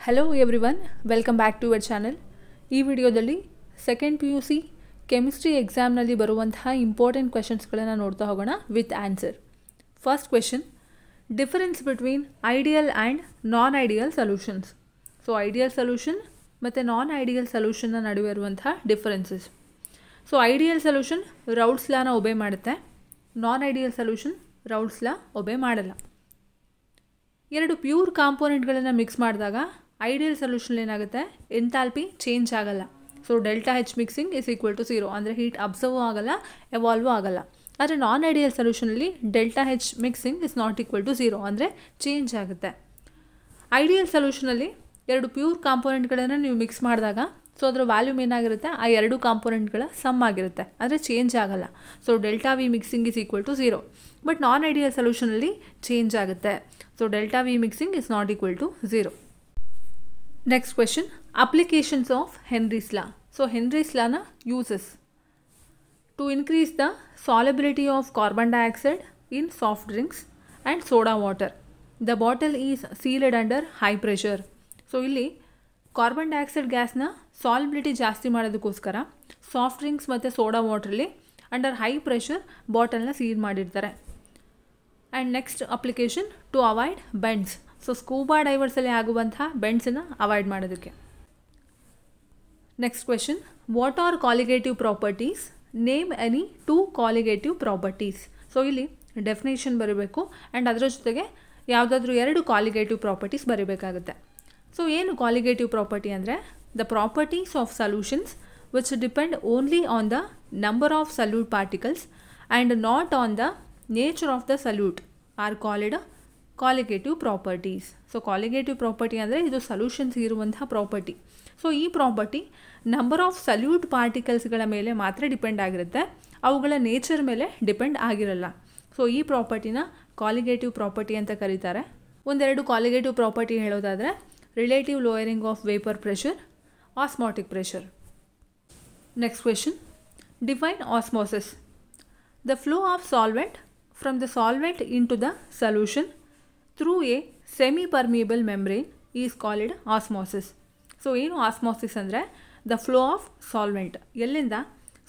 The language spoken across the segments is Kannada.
Hello everyone, welcome back to our channel. ಈ ವಿಡಿಯೋದಲ್ಲಿ ಸೆಕೆಂಡ್ PUC ಕೆಮಿಸ್ಟ್ರಿ ಎಕ್ಸಾಮ್ನಲ್ಲಿ ಬರುವಂತಹ ಇಂಪಾರ್ಟೆಂಟ್ ಕ್ವೆಶನ್ಸ್ಗಳನ್ನು ನೋಡ್ತಾ ಹೋಗೋಣ with answer. First question, difference between ideal and non ideal solutions. So ideal solution ಮತ್ತು ನಾನ್ ಐಡಿಯಲ್ ಸೊಲ್ಯೂಷನ್ನ ನಡುವೆ ಇರುವಂತಹ differences. So ideal solution Raoult's ಲಾನ ಒಬೆ ಮಾಡುತ್ತೆ, non ideal solution Raoult's law obey ಮಾಡಲ್ಲ. ಎರಡು ಪ್ಯೂರ್ ಕಾಂಪೋನೆಂಟ್ಗಳನ್ನು ಮಿಕ್ಸ್ ಮಾಡಿದಾಗ ಐಡಿಯಲ್ ಸೊಲ್ಯೂಷನ್ ಏನಾಗುತ್ತೆ, ಎಂಥಾಲ್ಪಿ ಚೇಂಜ್ ಆಗಲ್ಲ. So delta H mixing is equal to 0, ಅಂದರೆ ಹೀಟ್ ಅಬ್ಸರ್ವ್ ಆಗಲ್ಲ, ಎವಾಲ್ವ್ ಆಗಲ್ಲ. ಆದರೆ ನಾನ್ ಐಡಿಯಲ್ ಸೊಲ್ಯೂಷನಲ್ಲಿ delta H mixing is not equal to 0, ಅಂದರೆ ಚೇಂಜ್ ಆಗುತ್ತೆ. ಐಡಿಯಲ್ ಸೊಲ್ಯೂಷನಲ್ಲಿ ಎರಡು ಪ್ಯೂರ್ ಕಾಂಪೋನೆಂಟ್ಗಳನ್ನು ನೀವು ಮಿಕ್ಸ್ ಮಾಡಿದಾಗ ಸೊ ಅದರ ವ್ಯಾಲ್ಯೂಮ್ ಏನಾಗಿರುತ್ತೆ, ಆ ಎರಡು ಕಾಂಪೋನೆಂಟ್ಗಳ ಸಮ್ ಆಗಿರುತ್ತೆ, ಅಂದರೆ ಚೇಂಜ್ ಆಗಲ್ಲ. So delta V mixing is equal to 0. But non ideal ಸೊಲ್ಯೂಷನಲ್ಲಿ ಚೇಂಜ್ ಆಗುತ್ತೆ. So delta V mixing is not equal to 0. Next question, applications of Henry's law. So Henry's ಲಾನ uses to increase the solubility of carbon dioxide in soft drinks and soda water. The bottle is sealed under high pressure. So ಇಲ್ಲಿ ಕಾರ್ಬನ್ ಡೈಆಕ್ಸೈಡ್ ಗ್ಯಾಸ್ನ ಸಾಲಿಬಿಲಿಟಿ ಜಾಸ್ತಿ ಮಾಡೋದಕ್ಕೋಸ್ಕರ ಸಾಫ್ಟ್ ಡ್ರಿಂಕ್ಸ್ ಮತ್ತು ಸೋಡಾ ವಾಟ್ರಲ್ಲಿ ಅಂಡರ್ ಹೈ ಪ್ರೆಷರ್ ಬಾಟಲ್ನ ಸೀಲ್ ಮಾಡಿರ್ತಾರೆ. And next application to avoid bends. So scuba ಡೈವರ್ಸಲ್ಲಿ ಆಗುವಂತಹ ಬೆಂಡ್ಸನ್ನು ಅವಾಯ್ಡ್ ಮಾಡೋದಕ್ಕೆ. Next question, what are colligative properties? Name any 2 colligative properties. So ಇಲ್ಲಿ ಡೆಫಿನೇಷನ್ ಬರೀಬೇಕು ಆ್ಯಂಡ್ ಅದರ ಜೊತೆಗೆ ಯಾವುದಾದ್ರೂ 2 ಕಾಲಿಗೇಟಿವ್ ಪ್ರಾಪರ್ಟೀಸ್ ಬರೀಬೇಕಾಗುತ್ತೆ. ಸೊ ಏನು ಕಾಲಿಗೇಟಿವ್ ಪ್ರಾಪರ್ಟಿ ಅಂದರೆ, the properties of solutions which depend only on the number of solute particles and not on the nature of the solute are called colligative properties. So colligative property ಅಂದರೆ ಇದು ಸೊಲ್ಯೂಷನ್ಸ್ ಇರುವಂತಹ ಪ್ರಾಪರ್ಟಿ. ಸೊ ಈ ಪ್ರಾಪರ್ಟಿ ನಂಬರ್ ಆಫ್ ಸಲ್ಯೂಟ್ ಪಾರ್ಟಿಕಲ್ಸ್ಗಳ ಮೇಲೆ ಮಾತ್ರ ಡಿಪೆಂಡ್ ಆಗಿರುತ್ತೆ, ಅವುಗಳ ನೇಚರ್ ಮೇಲೆ ಡಿಪೆಂಡ್ ಆಗಿರಲ್ಲ. ಸೊ ಈ ಪ್ರಾಪರ್ಟಿನ ಕಾಲಿಗೇಟಿವ್ ಪ್ರಾಪರ್ಟಿ ಅಂತ ಕರೀತಾರೆ. ಒಂದೆರಡು ಕಾಲಿಗೇಟಿವ್ ಪ್ರಾಪರ್ಟಿ ಹೇಳೋದಾದರೆ, relative lowering of vapour pressure, osmotic pressure. Next question, define osmosis. The flow of solvent from the solvent into the solution through a semi permeable membrane is called osmosis. So ಏನು ಆಸ್ಮೋಸಿಸ್ ಅಂದರೆ, ದ ಫ್ಲೋ ಆಫ್ ಸಾಲ್ವೆಂಟ್, ಎಲ್ಲಿಂದ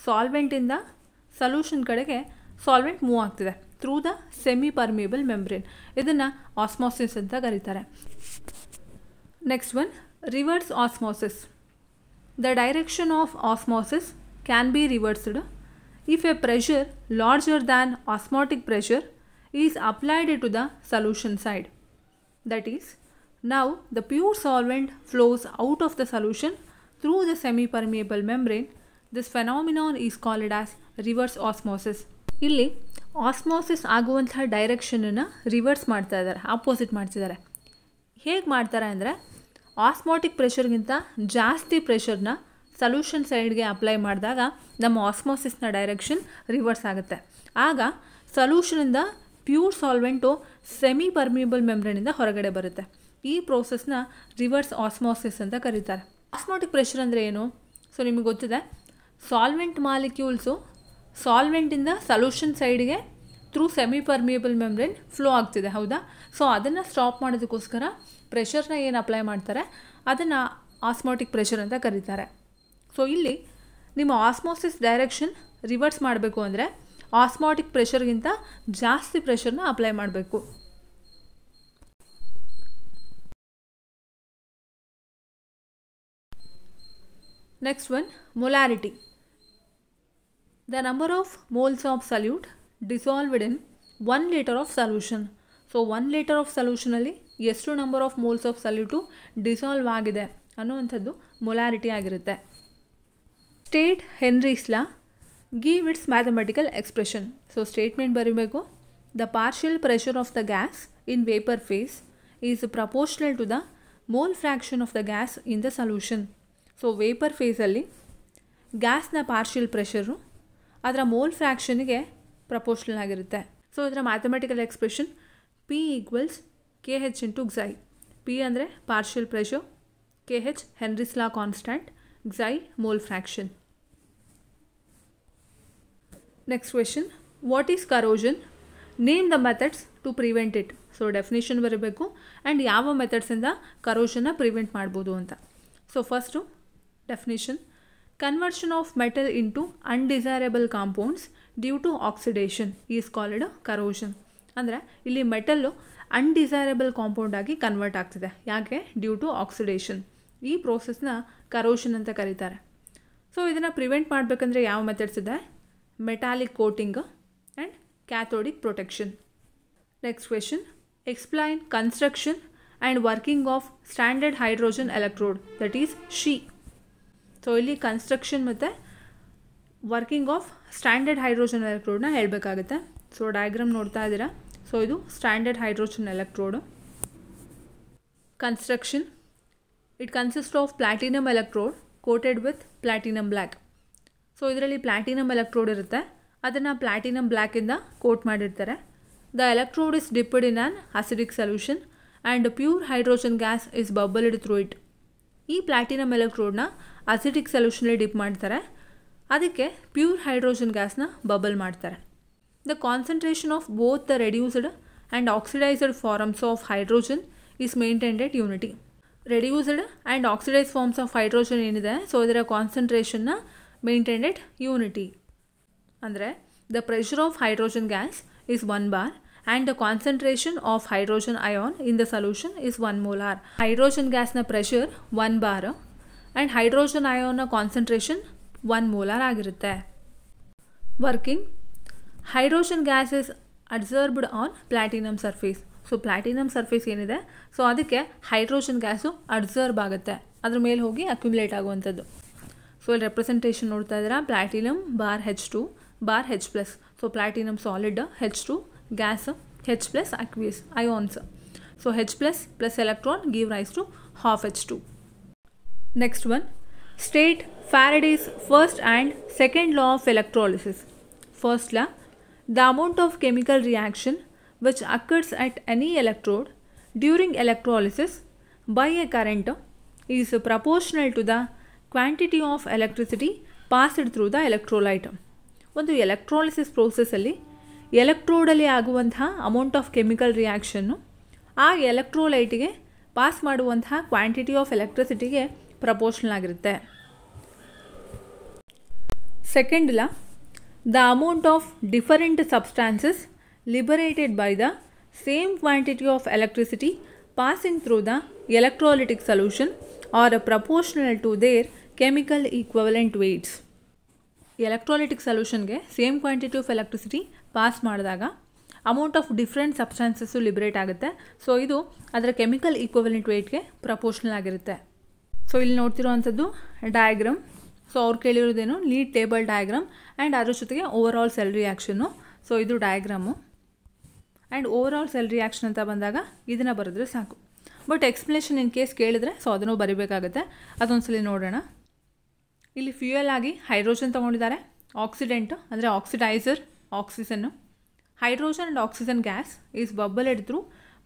ಸಾಲ್ವೆಂಟಿಂದ ಸೊಲ್ಯೂಷನ್ ಕಡೆಗೆ ಸಾಲ್ವೆಂಟ್ ಮೂವ್ ಆಗ್ತಿದೆ through the semi permeable membrane, ಇದನ್ನು ಆಸ್ಮೋಸಿಸ್ ಅಂತ ಕರೀತಾರೆ. Next one, reverse osmosis. The direction of osmosis can be reversed if a pressure larger than osmotic pressure is applied to the solution side. That is, now the pure solvent flows out of the solution through the semi-permeable membrane. This phenomenon is called as reverse osmosis. ಇಲ್ಲಿ ಆಸ್ಮೋಸಿಸ್ ಆಗುವಂತಹ ಡೈರೆಕ್ಷನನ್ನು ರಿವರ್ಸ್ ಮಾಡ್ತಾ ಇದ್ದಾರೆ, ಆಪೋಸಿಟ್ ಮಾಡ್ತಿದ್ದಾರೆ. ಹೇಗೆ ಮಾಡ್ತಾರೆ ಅಂದರೆ, ಆಸ್ಮಾಟಿಕ್ ಪ್ರೆಷರ್ಗಿಂತ ಜಾಸ್ತಿ ಪ್ರೆಷರ್ನ ಸೊಲ್ಯೂಷನ್ ಸೈಡ್ಗೆ ಅಪ್ಲೈ ಮಾಡಿದಾಗ ನಮ್ಮ ಆಸ್ಮೋಸಿಸ್ನ ಡೈರೆಕ್ಷನ್ ರಿವರ್ಸ್ ಆಗುತ್ತೆ. ಆಗ ಸೊಲ್ಯೂಷನಿಂದ ಪ್ಯೂರ್ ಸಾಲ್ವೆಂಟು ಸೆಮಿ ಪರ್ಮಿಯಬಲ್ ಮೆಮ್ಬ್ರೇನಿಂದ ಹೊರಗಡೆ ಬರುತ್ತೆ. ಈ ಪ್ರೋಸೆಸ್ನ ರಿವರ್ಸ್ ಆಸ್ಮೋಸಿಸ್ ಅಂತ ಕರೀತಾರೆ. ಆಸ್ಮಾಟಿಕ್ ಪ್ರೆಷರ್ ಅಂದರೆ ಏನು? ಸೊ ನಿಮಗೆ ಗೊತ್ತಿದೆ, ಸಾಲ್ವೆಂಟ್ ಮಾಲಿಕ್ಯೂಲ್ಸು ಸಾಲ್ವೆಂಟಿಂದ ಸೊಲ್ಯೂಷನ್ ಸೈಡ್ಗೆ through semi permeable membrane flow ಆಗ್ತಿದೆ, ಹೌದಾ? ಸೊ ಅದನ್ನು ಸ್ಟಾಪ್ ಮಾಡೋದಕ್ಕೋಸ್ಕರ ಪ್ರೆಷರ್ನ ಏನು ಅಪ್ಲೈ ಮಾಡ್ತಾರೆ ಅದನ್ನು ಆಸ್ಮಾಟಿಕ್ ಪ್ರೆಷರ್ ಅಂತ ಕರೀತಾರೆ. ಸೊ ಇಲ್ಲಿ ನಿಮ್ಮ ಆಸ್ಮೋಸಿಸ್ ಡೈರೆಕ್ಷನ್ ರಿವರ್ಸ್ ಮಾಡಬೇಕು ಅಂದರೆ ಆಸ್ಮಾಟಿಕ್ ಪ್ರೆಷರ್ಗಿಂತ ಜಾಸ್ತಿ ಪ್ರೆಷರ್ನ ಅಪ್ಲೈ ಮಾಡಬೇಕು. Next one, molarity. The number of moles of solute dissolved in 1 litre of solution. So 1 litre of ಸೊಲ್ಯೂಷನಲ್ಲಿ ಎಷ್ಟು number of moles of solute dissolve ಆಗಿದೆ ಅನ್ನುವಂಥದ್ದು ಮೊಲಾರಿಟಿ ಆಗಿರುತ್ತೆ. State Henry's law, give its mathematical expression. So statement ಬರೀಬೇಕು, the partial pressure of the gas in vapour phase is proportional to the mole fraction of the gas in the solution. So vapour ಫೇಸಲ್ಲಿ ಗ್ಯಾಸ್ನ partial pressure ಅದರ ಮೋಲ್ ಫ್ರ್ಯಾಕ್ಷನ್ಗೆ ಪ್ರಪೋರ್ಷನಲ್ ಆಗಿರುತ್ತೆ. ಸೊ ಇದರ mathematical expression P equals KH into Xi. P ಅಂದರೆ partial pressure, KH Henry's law constant, Xi mole fraction. Next question, what is corrosion? Name the methods to prevent it. So definition ಬರಬೇಕು ಆ್ಯಂಡ್ ಯಾವ ಮೆಥಡ್ಸಿಂದ ಕರೋಷನ್ನ ಪ್ರಿವೆಂಟ್ ಮಾಡ್ಬೋದು ಅಂತ. So first definition, conversion of metal into undesirable compounds due to oxidation is called corrosion. ಅಂದರೆ ಇಲ್ಲಿ ಮೆಟಲ್ಲು ಅನ್ಡಿಸೈರಬಲ್ ಕಾಂಪೌಂಡ್ ಆಗಿ ಕನ್ವರ್ಟ್ ಆಗ್ತಿದೆ. ಯಾಕೆ? Due to oxidation. ಈ ಪ್ರೋಸೆಸ್ನ ಕರೋಷನ್ ಅಂತ ಕರೀತಾರೆ. ಸೊ ಇದನ್ನು ಪ್ರಿವೆಂಟ್ ಮಾಡಬೇಕಂದ್ರೆ ಯಾವ ಮೆಥಡ್ಸ್ ಇದೆ? Metallic coating and cathodic protection. Next question, explain construction and working of standard hydrogen electrode that is SHE. So ಇಲ್ಲಿ ಕನ್ಸ್ಟ್ರಕ್ಷನ್ ಮತ್ತು ವರ್ಕಿಂಗ್ ಆಫ್ ಸ್ಟ್ಯಾಂಡರ್ಡ್ ಹೈಡ್ರೋಜನ್ ಎಲೆಕ್ಟ್ರೋಡ್ನ ಹೇಳಬೇಕಾಗುತ್ತೆ. ಸೊ ಡಯಾಗ್ರಾಮ್ ನೋಡ್ತಾ ಇದ್ದೀರಾ. ಸೊ ಇದು standard hydrogen electrode. Construction, it consist of platinum electrode coated with platinum black. So ಇದರಲ್ಲಿ ಪ್ಲಾಟಿನಮ್ ಎಲೆಕ್ಟ್ರೋಡ್ ಇರುತ್ತೆ, ಅದನ್ನು ಪ್ಲಾಟಿನಮ್ ಬ್ಲ್ಯಾಕಿಂದ ಕೋಟ್ ಮಾಡಿರ್ತಾರೆ. The electrode is dipped in an acidic solution and pure hydrogen gas is bubbled through it. ಈ ಪ್ಲಾಟಿನಮ್ ಎಲೆಕ್ಟ್ರೋಡ್ನ ಅಸಿಡಿಕ್ ಸೊಲ್ಯೂಷನಲ್ಲಿ ಡಿಪ್ ಮಾಡ್ತಾರೆ, ಅದಕ್ಕೆ ಪ್ಯೂರ್ ಹೈಡ್ರೋಜನ್ ಗ್ಯಾಸ್ನ ಬಬಲ್ ಮಾಡ್ತಾರೆ. The concentration of both the reduced and oxidised forms of hydrogen is maintained at unity. Reduced and oxidise forms of hydrogen ಏನಿದೆ, ಸೊ ಇದರ ಕಾನ್ಸಂಟ್ರೇಷನ್ನ ಮೇಂಟೈನ್ಡ್ ಎಟ್ ಯೂನಿಟಿ. ಅಂದರೆ the pressure of hydrogen gas is 1 bar and the concentration of hydrogen ion in the solution is 1 molar. Hydrogen gas na pressure 1 bar and hydrogen ion na concentration 1 molar ಆಗಿರುತ್ತೆ. Working, hydrogen gas is adsorbed on platinum surface. So platinum surface ಏನಿದೆ, ಸೊ ಅದಕ್ಕೆ ಹೈಡ್ರೋಜನ್ ಗ್ಯಾಸು ಅಡ್ಸರ್ಬ್ ಆಗುತ್ತೆ, ಅದ್ರ ಮೇಲೆ ಹೋಗಿ ಅಕ್ಯುಮುಲೇಟ್ ಆಗುವಂಥದ್ದು. ಸೊ ಇಲ್ಲಿ ರೆಪ್ರೆಸೆಂಟೇಷನ್ ನೋಡ್ತಾ ಇದ್ದೀರಾ, platinum bar H2 bar H+. So platinum solid, H2 gas, H+ aqueous ions. So H+ plus electron give rise to half H2. Next one, state Faraday's first and second law of electrolysis. First law, the amount of chemical reaction which occurs at any electrode during electrolysis by a current is proportional to the quantity of electricity passed through the electrolyte. ಒಂದು ಎಲೆಕ್ಟ್ರಾಲಿಸಿಸ್ ಪ್ರೋಸೆಸ್ಸಲ್ಲಿ ಎಲೆಕ್ಟ್ರೋಡಲ್ಲಿ ಆಗುವಂತಹ ಅಮೌಂಟ್ ಆಫ್ ಕೆಮಿಕಲ್ ರಿಯಾಕ್ಷನ್ನು ಆ ಎಲೆಕ್ಟ್ರೋಲೈಟಿಗೆ ಪಾಸ್ ಮಾಡುವಂತಹ ಕ್ವಾಂಟಿಟಿ ಆಫ್ ಎಲೆಕ್ಟ್ರಿಸಿಟಿಗೆ ಪ್ರಪೋರ್ಷನಲ್ ಆಗಿರುತ್ತೆ. Second law, the amount of different substances liberated by the same quantity of electricity passing through the electrolytic solution are proportional to their chemical equivalent weights. Electrolytic ಸೊಲ್ಯೂಷನ್ಗೆ same quantity of electricity pass ಮಾಡಿದಾಗ amount of different substances liberate ಆಗುತ್ತೆ. ಸೊ ಇದು ಅದರ ಕೆಮಿಕಲ್ ಈಕ್ವಲೆಂಟ್ ವೇಟ್ಗೆ ಪ್ರಪೋರ್ಷನಲ್ ಆಗಿರುತ್ತೆ. ಸೊ ಇಲ್ಲಿ ನೋಡ್ತಿರೋವಂಥದ್ದು ಡಯಾಗ್ರಾಮ್. ಸೊ ಅವ್ರು ಕೇಳಿರೋದೇನು, ಲೀಡ್ ಟೇಬಲ್ ಡಯಾಗ್ರಾಮ್ ಆ್ಯಂಡ್ ಅದ್ರ ಜೊತೆಗೆ ಓವರ್ ಆಲ್ ಸೆಲ್ ರಿಯಾಕ್ಷನ್ನು. ಸೊ ಇದು diagram and overall cell reaction ಅಂತ ಬಂದಾಗ ಇದನ್ನು ಬರೆದ್ರೆ ಸಾಕು. ಬಟ್ ಎಕ್ಸ್ಪ್ಲನೇಷನ್ ಇನ್ ಕೇಸ್ ಕೇಳಿದ್ರೆ ಸೊ ಅದನ್ನು ಬರೀಬೇಕಾಗುತ್ತೆ. ಅದೊಂದ್ಸಲಿ ನೋಡೋಣ. ಇಲ್ಲಿ ಫ್ಯೂಯಲ್ ಆಗಿ ಹೈಡ್ರೋಜನ್ ತೊಗೊಂಡಿದ್ದಾರೆ, ಆಕ್ಸಿಡೆಂಟ್ ಅಂದರೆ ಆಕ್ಸಿಡೈಸರ್ ಆಕ್ಸಿಜನ್ನು. Hydrogen and oxygen gas is bubbled through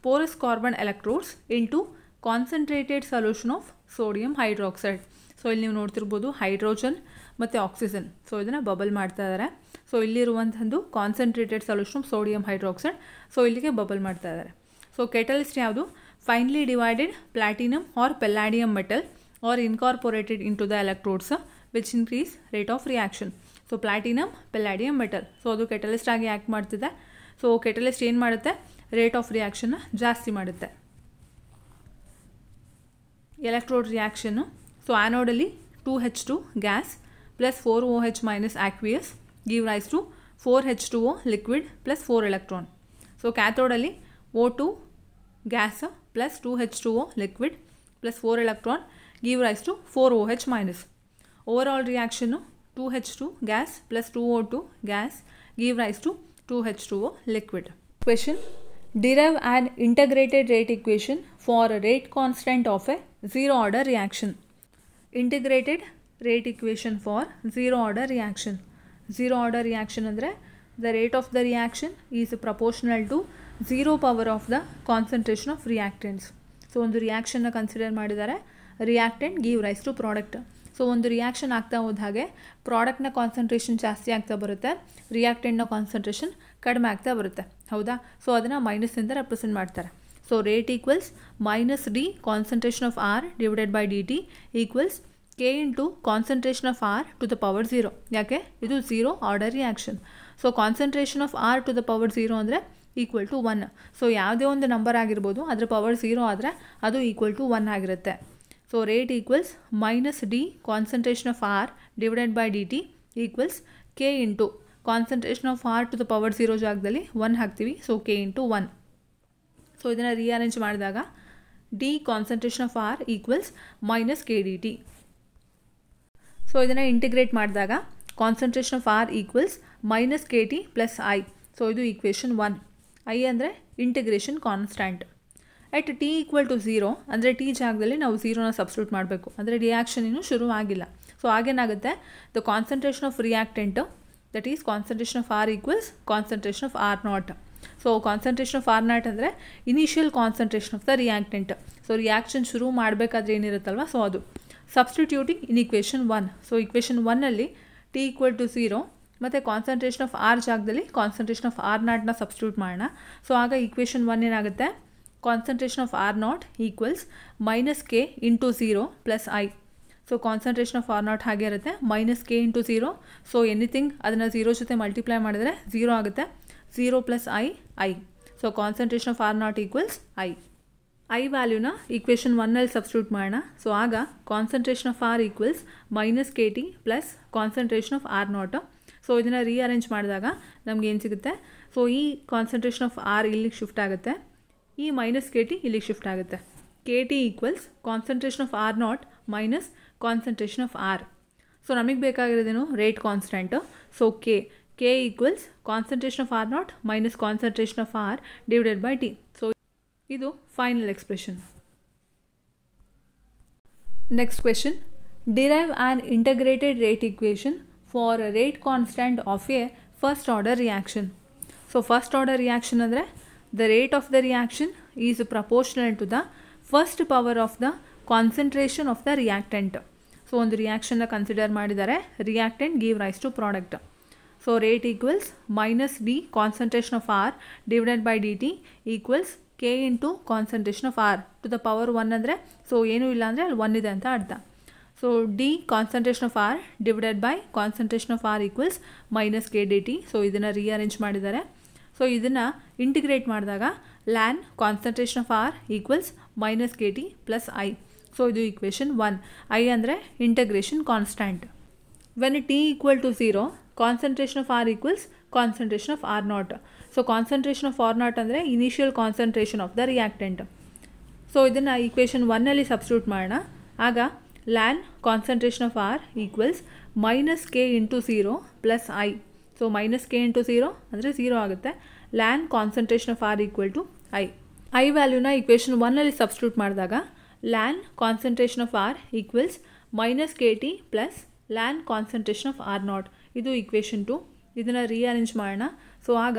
porous carbon electrodes into concentrated solution of sodium hydroxide. So ಇಲ್ಲಿ ನೀವು ನೋಡ್ತಿರ್ಬೋದು ಹೈಡ್ರೋಜನ್ ಮತ್ತು ಆಕ್ಸಿಜನ್, ಸೊ ಇದನ್ನು ಬಬಲ್ ಮಾಡ್ತಾ ಇದ್ದಾರೆ. ಸೊ ಇಲ್ಲಿರುವಂಥದ್ದು concentrated solution of sodium hydroxide, so ಇಲ್ಲಿಗೆ ಬಬಲ್ ಮಾಡ್ತಾ ಇದ್ದಾರೆ. ಸೊ ಕೆಟಲಿಸ್ಟ್ ಯಾವುದು? Finely divided platinum or palladium metal are incorporated into the electrodes which increase rate of reaction. So platinum palladium metal, so ಅದು ಕೆಟಲಿಸ್ಟ್ ಆಗಿ ಆ್ಯಕ್ಟ್ ಮಾಡ್ತಿದೆ. ಸೊ ಕೆಟಲಿಸ್ಟ್ ಏನು ಮಾಡುತ್ತೆ? ರೇಟ್ ಆಫ್ ರಿಯಾಕ್ಷನ್ನ ಜಾಸ್ತಿ ಮಾಡುತ್ತೆ. ಎಲೆಕ್ಟ್ರೋಡ್ ರಿಯಾಕ್ಷನ್ನು, ಸೊ ಆ್ಯನೋಡಲ್ಲಿ 2H2 gas plus 4OH minus aqueous give rise to 4H2O liquid plus 4 electron. So ಕ್ಯಾಥೋಡಲ್ಲಿ O2 gas plus 2H2O liquid plus 4 electron give rise to 4OH minus. Overall ರಿಯಾಕ್ಷನ್ನು 2H2 gas plus 2O2 gas give rise to 2H2O liquid. Question, derive an integrated rate equation for a rate constant of a zero order reaction. Integrated rate equation for zero order reaction. Zero order reaction ಅಂದರೆ the rate of the reaction is proportional to 0 power of the concentration of reactants. So ಒಂದು ರಿಯಾಕ್ಷನ್ನ ಕನ್ಸಿಡರ್ ಮಾಡಿದ್ದಾರೆ, reactant give rise to product. So ಒಂದು ರಿಯಾಕ್ಷನ್ ಆಗ್ತಾ ಹೋದ ಹಾಗೆ ಪ್ರಾಡಕ್ಟ್ನ ಕಾನ್ಸಂಟ್ರೇಷನ್ ಜಾಸ್ತಿ ಆಗ್ತಾ ಬರುತ್ತೆ, ರಿಯಾಕ್ಟೆಂಟ್ನ ಕಾನ್ಸಂಟ್ರೇಷನ್ ಕಡಿಮೆ ಆಗ್ತಾ ಬರುತ್ತೆ, ಹೌದಾ? ಸೊ ಅದನ್ನು ಮೈನಸ್ನಿಂದ ರೆಪ್ರೆಸೆಂಟ್ ಮಾಡ್ತಾರೆ. So rate equals minus d concentration of R divided by d t equals k into concentration of R to the power 0. ಯಾಕೆ? ಇದು 0 order reaction. So concentration of R to the power 0 ಅಂದರೆ ಈಕ್ವಲ್ ಟು 1. ಸೊ ಯಾವುದೇ ಒಂದು ನಂಬರ್ ಆಗಿರ್ಬೋದು, ಅದರ ಪವರ್ 0 ಆದರೆ ಅದು ಈಕ್ವಲ್ ಟು 1 ಆಗಿರುತ್ತೆ. So rate equals minus d concentration of R divided by d t equals k into concentration of R to the power 0 ಜಾಗದಲ್ಲಿ 1 ಹಾಕ್ತೀವಿ. So k into 1. ಸೊ ಇದನ್ನು ರೀಅರೇಂಜ್ ಮಾಡಿದಾಗ d concentration of R equals minus K D T. So ಇದನ್ನು ಇಂಟಿಗ್ರೇಟ್ ಮಾಡಿದಾಗ concentration of R equals minus K T plus I. So ಇದು ಈಕ್ವೇಷನ್ 1. ಐ ಅಂದರೆ integration constant. At t equal to 0 ಅಂದರೆ ಟಿ ಜಾಗದಲ್ಲಿ ನಾವು 0ನ ಸಬ್ಸ್ಟಿಟ್ಯೂಟ್ ಮಾಡಬೇಕು, ಅಂದರೆ ರಿಯಾಕ್ಷನ್ ಇನ್ನೂ ಶುರು ಆಗಿಲ್ಲ. ಸೊ ಆಗೇನಾಗುತ್ತೆ, the concentration of reactant that is concentration of R equals concentration of R naught. So concentration of R naught ಅಂದರೆ initial concentration of the reactant. So reaction ಶುರು ಮಾಡಬೇಕಾದ್ರೆ ಏನಿರುತ್ತಲ್ವ, ಸೊ ಅದು substituting in equation 1. So equation 1ಅಲ್ಲಿ ಟಿ ಈಕ್ವಲ್ ಟು 0 ಮತ್ತು ಕಾನ್ಸಂಟ್ರೇಷನ್ ಆಫ್ ಆರ್ ಜಾಗದಲ್ಲಿ ಕಾನ್ಸಂಟ್ರೇಷನ್ ಆಫ್ ಆರ್ ನಾಟ್ನ ಸಬ್ಸ್ಟಿಟ್ಯೂಟ್ ಮಾಡೋಣ. ಸೊ ಆಗ ಈಕ್ವೇಷನ್ 1 ಏನಾಗುತ್ತೆ, concentration of R naught equals minus K into 0 plus I. So concentration of R naught ಹಾಗೆ ಇರುತ್ತೆ, minus K into 0. So anything ಅದನ್ನು 0 ಜೊತೆ ಮಲ್ಟಿಪ್ಲೈ ಮಾಡಿದರೆ 0 ಆಗುತ್ತೆ. 0 plus I. So concentration of R naught equals I ವ್ಯಾಲ್ಯೂನ ಈಕ್ವೇಷನ್ 1ನಲ್ಲಿ ಸಬ್ಸ್ಟಿಟ್ಯೂಟ್ ಮಾಡೋಣ. ಸೊ ಆಗ concentration of R equals minus K T plus concentration of R naught. So ಇದನ್ನು ರೀಅರೇಂಜ್ ಮಾಡಿದಾಗ ನಮ್ಗೆ ಏನು ಸಿಗುತ್ತೆ, ಸೊ ಈ ಕಾನ್ಸಂಟ್ರೇಷನ್ ಆಫ್ ಆರ್ ಇಲ್ಲಿಗೆ ಶಿಫ್ಟ್ ಆಗುತ್ತೆ, ಈ ಮೈನಸ್ ಕೆ ಟಿ ಇಲ್ಲಿಗೆ ಶಿಫ್ಟ್ ಆಗುತ್ತೆ. K T equals concentration of R naught minus concentration of R. So ನಮಗೆ ಬೇಕಾಗಿರೋದೇನು, rate constant. So K equals concentration of R naught minus concentration of R divided by T. So ಇದು final expression. Next question, derive an integrated rate equation for a rate constant of a first order reaction. So first order reaction ಅಂದರೆ the rate of the reaction is proportional to the first power of the concentration of the reactant. So ಒಂದು ರಿಯಾಕ್ಷನ್ನ ಕನ್ಸಿಡರ್ ಮಾಡಿದ್ದಾರೆ, reactant give rise to product. So rate equals minus d concentration of R divided by d t equals k into concentration of R to the power 1 ಅಂದರೆ ಸೊ ಏನೂ ಇಲ್ಲ ಅಂದರೆ ಅಲ್ಲಿ 1 ಇದೆ ಅಂತ ಅರ್ಥ. So D concentration of R divided by concentration of R equals minus K D T. So ಇದನ್ನು ರೀಅರೇಂಜ್ ಮಾಡಿದ್ದಾರೆ. ಸೊ ಇದನ್ನು ಇಂಟಿಗ್ರೇಟ್ ಮಾಡಿದಾಗ ln concentration of R equals minus K T plus I. So ಇದು ಈಕ್ವೇಷನ್ 1. ಐ ಅಂದರೆ integration constant. When T equal to 0 concentration of R equals concentration of R naught. So concentration of R naught ಅಂದರೆ initial concentration of the reactant. So ಇದನ್ನು ಈಕ್ವೇಷನ್ 1ನಲ್ಲಿ ಸಬ್ಸ್ಟಿಟ್ಯೂಟ್ ಮಾಡೋಣ. ಆಗ ln concentration of R equals minus K into 0 plus I. So minus K into 0 ಅಂದರೆ 0 ಆಗುತ್ತೆ. Ln concentration of R equal to I ವ್ಯಾಲ್ಯೂನ ಈಕ್ವೇಷನ್ 1ನಲ್ಲಿ ಸಬ್ಸ್ಟಿಟ್ಯೂಟ್ ಮಾಡಿದಾಗ ln concentration of R equals minus K T plus ln concentration of R naught. ಇದು ಈಕ್ವೇಷನ್ 2. ಇದನ್ನು ರೀಅರೇಂಜ್ ಮಾಡೋಣ. ಸೊ ಆಗ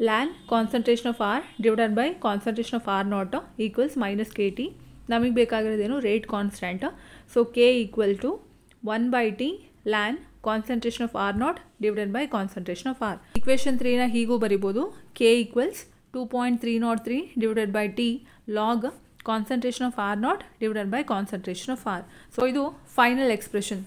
ln concentration of R divided by concentration of R naught equals minus K t. ನಮಗೆ ಬೇಕಾಗಿರೋದೇನು, rate constant. So k equal to 1 by t ln concentration of R naught divided by concentration of R. Equation 3ನ ಹೀಗೂ ಬರಿಬೋದು, k equals 2.303 divided by t log concentration of R naught divided by concentration of R. So ಇದು final expression.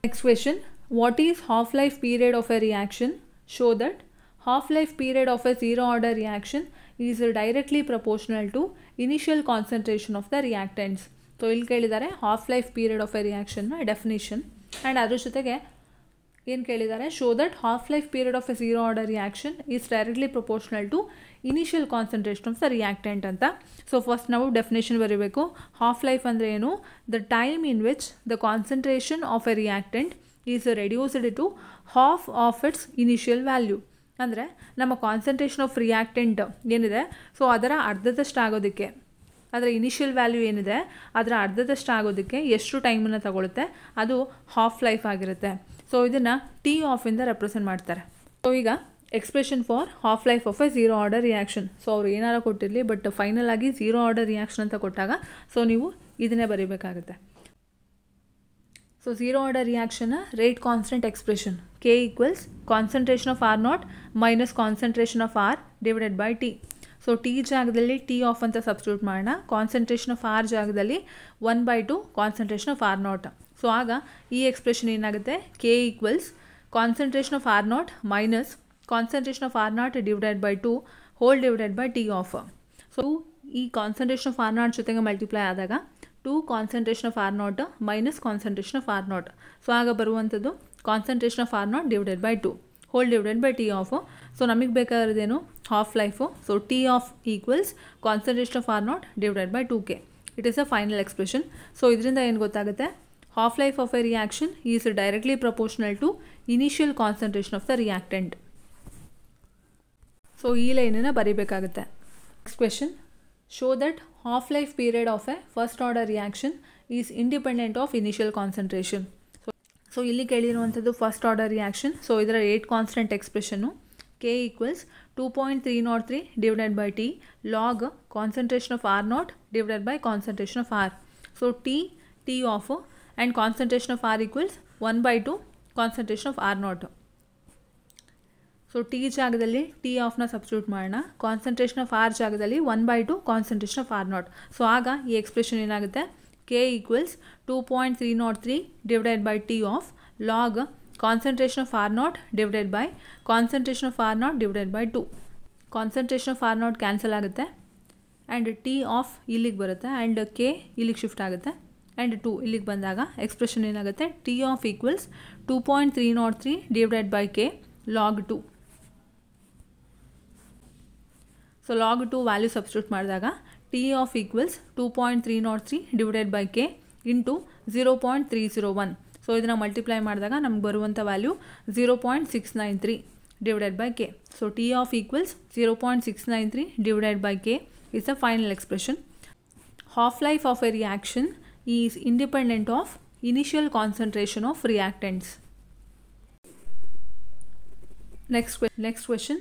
Next question, what is half life period of a reaction? Show that half life period of a zero order reaction is directly proportional to initial concentration of the reactants. So ಇಲ್ಲಿ ಕೇಳಿದ್ದಾರೆ half life period of a ರಿಯಾಕ್ಷನ್ನ ಡೆಫಿನೇಷನ್ ಆ್ಯಂಡ್ ಅದ್ರ ಜೊತೆಗೆ ಏನು ಕೇಳಿದ್ದಾರೆ, show that half life period of a zero order reaction is directly proportional to initial concentration of the reactant ಅಂತ. ಸೊ ಫಸ್ಟ್ ನಾವು ಡೆಫಿನೇಷನ್ ಬರೀಬೇಕು. ಹಾಫ್ ಲೈಫ್ ಅಂದರೆ ಏನು, the time in which the concentration of a reactant is reduced to half of its initial value. ಅಂದರೆ ನಮ್ಮ ಕಾನ್ಸಂಟ್ರೇಷನ್ ಆಫ್ ರಿಯಾಕ್ಟೆಂಟ್ ಏನಿದೆ, ಸೊ ಅದರ ಅರ್ಧದಷ್ಟು ಆಗೋದಕ್ಕೆ, ಅದರ ಇನಿಷಿಯಲ್ ವ್ಯಾಲ್ಯೂ ಏನಿದೆ ಅದರ ಅರ್ಧದಷ್ಟು ಆಗೋದಕ್ಕೆ ಎಷ್ಟು ಟೈಮನ್ನು ತಗೊಳುತ್ತೆ, ಅದು ಹಾಫ್ ಲೈಫ್ ಆಗಿರುತ್ತೆ. ಸೊ ಇದನ್ನು ಟಿ ಆಫಿಂದ ರೆಪ್ರೆಸೆಂಟ್ ಮಾಡ್ತಾರೆ. ಸೊ ಈಗ expression for half life of a zero order reaction. So ಅವ್ರು ಏನಾರು ಕೊಟ್ಟಿರಲಿ, ಬಟ್ ಫೈನಲ್ ಆಗಿ ಝೀರೋ ಆರ್ಡರ್ ರಿಯಾಕ್ಷನ್ ಅಂತ ಕೊಟ್ಟಾಗ ಸೊ ನೀವು ಇದನ್ನೇ ಬರೀಬೇಕಾಗುತ್ತೆ. So zero order reaction rate constant expression k equals concentration of R naught minus concentration of R divided by T. So t ಜಾಗದಲ್ಲಿ ಟಿ ಆಫ್ ಅಂತ ಸಬ್ಸ್ಟಿಟ್ಯೂಟ್ ಮಾಡೋಣ. ಕಾನ್ಸಂಟ್ರೇಷನ್ ಆಫ್ ಆರ್ ಜಾಗದಲ್ಲಿ 1/2 concentration of R naught. So ಆಗ ಈ ಎಕ್ಸ್ಪ್ರೆಷನ್ ಏನಾಗುತ್ತೆ, k equals concentration of R naught minus concentration of R naught divided by 2 whole divided by t half. So ಈ ಕಾನ್ಸಂಟ್ರೇಷನ್ ಆಫ್ ಆರ್ ನಾಟ್ ಜೊತೆಗೆ ಮಲ್ಟಿಪ್ಲೈ ಆದಾಗ 2 concentration of R naught minus concentration of R naught. So ಆಗ ಬರುವಂಥದ್ದು concentration of R naught divided by 2 whole divided by t half. So ನಮಗೆ ಬೇಕಾಗಿರೋದೇನು, half life. So t half equals concentration of R naught divided by 2k. It is a final expression. So ಇದರಿಂದ ಏನು ಗೊತ್ತಾಗುತ್ತೆ, half life of a reaction is directly proportional to initial concentration of the reactant. So ಈ ಲೈನನ್ನು ಬರೀಬೇಕಾಗುತ್ತೆ. Next question, show that half life period of a first order reaction is independent of initial concentration. So ಇಲ್ಲಿ ಕೇಳಿರುವಂಥದ್ದು ಫಸ್ಟ್ ಆರ್ಡರ್ ರಿಯಾಕ್ಷನ್. ಸೊ ಇದರ ರೇಟ್ ಕಾನ್ಸ್ಟೆಂಟ್ ಎಕ್ಸ್ಪ್ರೆಷನ್ನು k equals 2.303 divided by t log concentration of R naught divided by concentration of R. So t half and concentration of R equals 1/2 concentration of R naught. So t ಜಾಗದಲ್ಲಿ ಟಿ ಆಫ್ನ ಸಬ್ಸ್ಟಿಟ್ಯೂಟ್ ಮಾಡೋಣ. ಕಾನ್ಸಂಟ್ರೇಷನ್ ಆಫ್ ಆರ್ ಜಾಗದಲ್ಲಿ 1/2 concentration of R naught. So ಆಗ ಈ ಎಕ್ಸ್ಪ್ರೆಷನ್ ಏನಾಗುತ್ತೆ, k equals 2.303 divided by t half log concentration of R naught divided by concentration of R naught divided by 2. Concentration of R not cancel ಆಗುತ್ತೆ ಆ್ಯಂಡ್ ಟಿ ಆಫ್ ಇಲ್ಲಿಗೆ ಬರುತ್ತೆ ಆ್ಯಂಡ್ ಕೆ ಇಲ್ಲಿಗೆ ಶಿಫ್ಟ್ ಆಗುತ್ತೆ ಆ್ಯಂಡ್ 2 ಇಲ್ಲಿಗೆ ಬಂದಾಗ ಎಕ್ಸ್ಪ್ರೆಷನ್ ಏನಾಗುತ್ತೆ, t half equals 2.303 divided by k log 2. So log 2 value substitute ಮಾಡಿದಾಗ t half equals 2.303 divided by k into 0.301. So ಇದನ್ನು ಮಲ್ಟಿಪ್ಲೈ ಮಾಡಿದಾಗ ನಮ್ಗೆ ಬರುವಂಥ value 0.693 divided by k. So t half equals 0.693 divided by k is the final expression. Half life of a reaction is independent of initial concentration of reactants. Next question,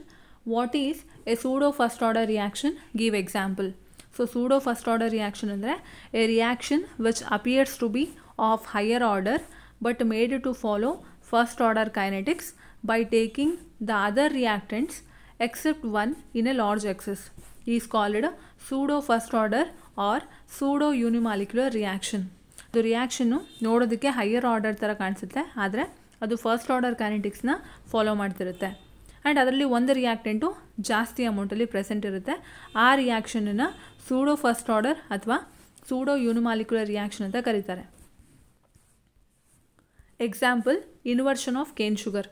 what is a pseudo first order reaction? Give example. So pseudo first order reaction andre a reaction which appears to be of higher order but made to follow first order kinetics by taking the other reactants except one in a large excess is called pseudo first order or pseudo unimolecular reaction. The reaction ನೋಡೋದಕ್ಕೆ ಹೈಯರ್ ಆರ್ಡರ್ ಥರ ಕಾಣಿಸುತ್ತೆ, ಆದರೆ ಅದು ಫಸ್ಟ್ ಆರ್ಡರ್ ಕೈನೆಟಿಕ್ಸ್ನ ಫಾಲೋ ಮಾಡ್ತಿರುತ್ತೆ ಆ್ಯಂಡ್ ಅದರಲ್ಲಿ ಒಂದು ರಿಯಾಕ್ಟೆಂಟು ಜಾಸ್ತಿ ಅಮೌಂಟಲ್ಲಿ ಪ್ರೆಸೆಂಟ್ ಇರುತ್ತೆ. ಆ ರಿಯಾಕ್ಷನನ್ನು ಸೂಡೋ ಫಸ್ಟ್ ಆರ್ಡರ್ ಅಥವಾ ಸೂಡೋ ಯೂನಿಮಾಲಿಕ್ಯುಲರ್ ರಿಯಾಕ್ಷನ್ ಅಂತ ಕರೀತಾರೆ. Example, inversion of cane sugar.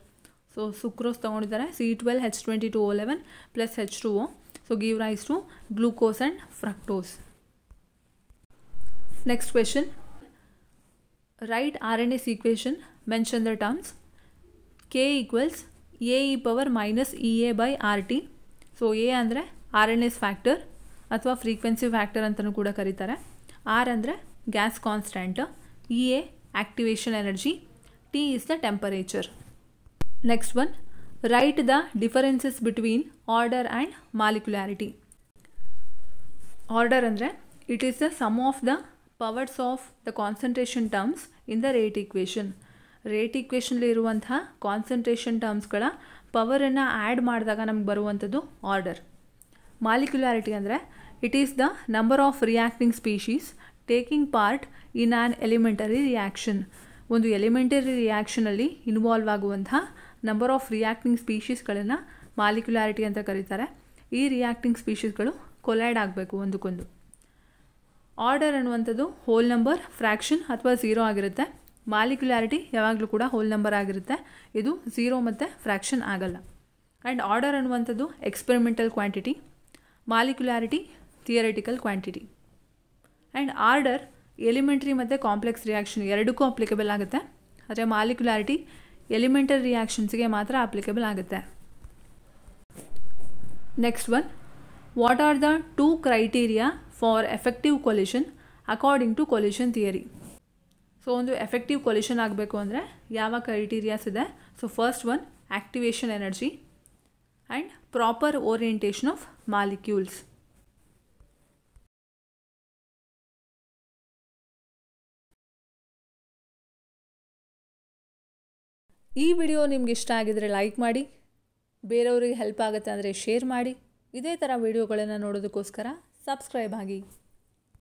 So sucrose ತೊಗೊಂಡಿದ್ದಾರೆ, C12H22O11 plus H2O. So give rise to glucose and fructose. Next question, write RNase equation, mention the terms. K equals AE power minus EA by RT. So A ಅಂದರೆ RNase ಫ್ಯಾಕ್ಟರ್ ಅಥವಾ ಫ್ರೀಕ್ವೆನ್ಸಿ ಫ್ಯಾಕ್ಟರ್ ಅಂತಲೂ ಕೂಡ ಕರೀತಾರೆ. ಆರ್ ಅಂದರೆ gas constant, EA activation energy, T is the temperature. Next one, write the differences between order and molecularity. Order ಅಂದರೆ it is the sum of the powers of the concentration terms in the rate equation. Rate ಈಕ್ವೇಷನ್ಲಿ ಇರುವಂತಹ ಕಾನ್ಸಂಟ್ರೇಷನ್ ಟರ್ಮ್ಸ್ಗಳ ಪವರನ್ನು ಆ್ಯಡ್ ಮಾಡಿದಾಗ ನಮ್ಗೆ ಬರುವಂಥದ್ದು ಆರ್ಡರ್. ಮಾಲಿಕ್ಯುಲಾರಿಟಿ ಅಂದರೆ it is the number of reacting species taking part in an elementary reaction. ಒಂದು ಎಲಿಮೆಂಟರಿ ರಿಯಾಕ್ಷನಲ್ಲಿ ಇನ್ವಾಲ್ವ್ ಆಗುವಂತಹ ನಂಬರ್ ಆಫ್ ರಿಯಾಕ್ಟಿಂಗ್ ಸ್ಪೀಶೀಸ್ಗಳನ್ನು ಮಾಲಿಕ್ಯುಲಾರಿಟಿ ಅಂತ ಕರೀತಾರೆ. ಈ ರಿಯಾಕ್ಟಿಂಗ್ ಸ್ಪೀಶೀಸ್ಗಳು ಕೊಲೈಡ್ ಆಗಬೇಕು ಒಂದಕ್ಕೊಂದು. ಆರ್ಡರ್ ಅನ್ನುವಂಥದ್ದು ಹೋಲ್ ನಂಬರ್, ಫ್ರ್ಯಾಕ್ಷನ್ ಅಥವಾ ಝೀರೋ ಆಗಿರುತ್ತೆ. ಮಾಲಿಕ್ಯುಲಾರಿಟಿ ಯಾವಾಗಲೂ ಕೂಡ ಹೋಲ್ ನಂಬರ್ ಆಗಿರುತ್ತೆ, ಇದು ಝೀರೋ ಮತ್ತು ಫ್ರ್ಯಾಕ್ಷನ್ ಆಗಲ್ಲ. ಆ್ಯಂಡ್ ಆರ್ಡರ್ ಅನ್ನುವಂಥದ್ದು experimental quantity, molecularity theoretical quantity. And order elementary ಮತ್ತು ಕಾಂಪ್ಲೆಕ್ಸ್ ರಿಯಾಕ್ಷನ್ ಎರಡಕ್ಕೂ ಅಪ್ಲಿಕೇಬಲ್ ಆಗುತ್ತೆ, ಆದರೆ ಮಾಲಿಕ್ಯುಲಾರಿಟಿ ಎಲಿಮೆಂಟರಿ ರಿಯಾಕ್ಷನ್ಸ್ಗೆ ಮಾತ್ರ ಅಪ್ಲಿಕೇಬಲ್ ಆಗುತ್ತೆ. Next one, what are the 2 criteria for effective collision according to collision theory. So ಒಂದು ಎಫೆಕ್ಟಿವ್ ಕೊಲಿಷನ್ ಆಗಬೇಕು ಅಂದರೆ ಯಾವ ಕ್ರೈಟೀರಿಯಾಸ್ ಇದೆ? So first one, activation energy and proper orientation of molecules. ಈ ವಿಡಿಯೋ ನಿಮ್ಗೆ ಇಷ್ಟ ಆಗಿದರೆ ಲೈಕ್ ಮಾಡಿ, ಬೇರೆಯವರಿಗೆ ಹೆಲ್ಪ್ ಆಗುತ್ತೆ ಅಂದರೆ ಶೇರ್ ಮಾಡಿ. ಇದೇ ಥರ ವಿಡಿಯೋಗಳನ್ನು ನೋಡೋದಕ್ಕೋಸ್ಕರ ಸಬ್ಸ್ಕ್ರೈಬ್ ಆಗಿ.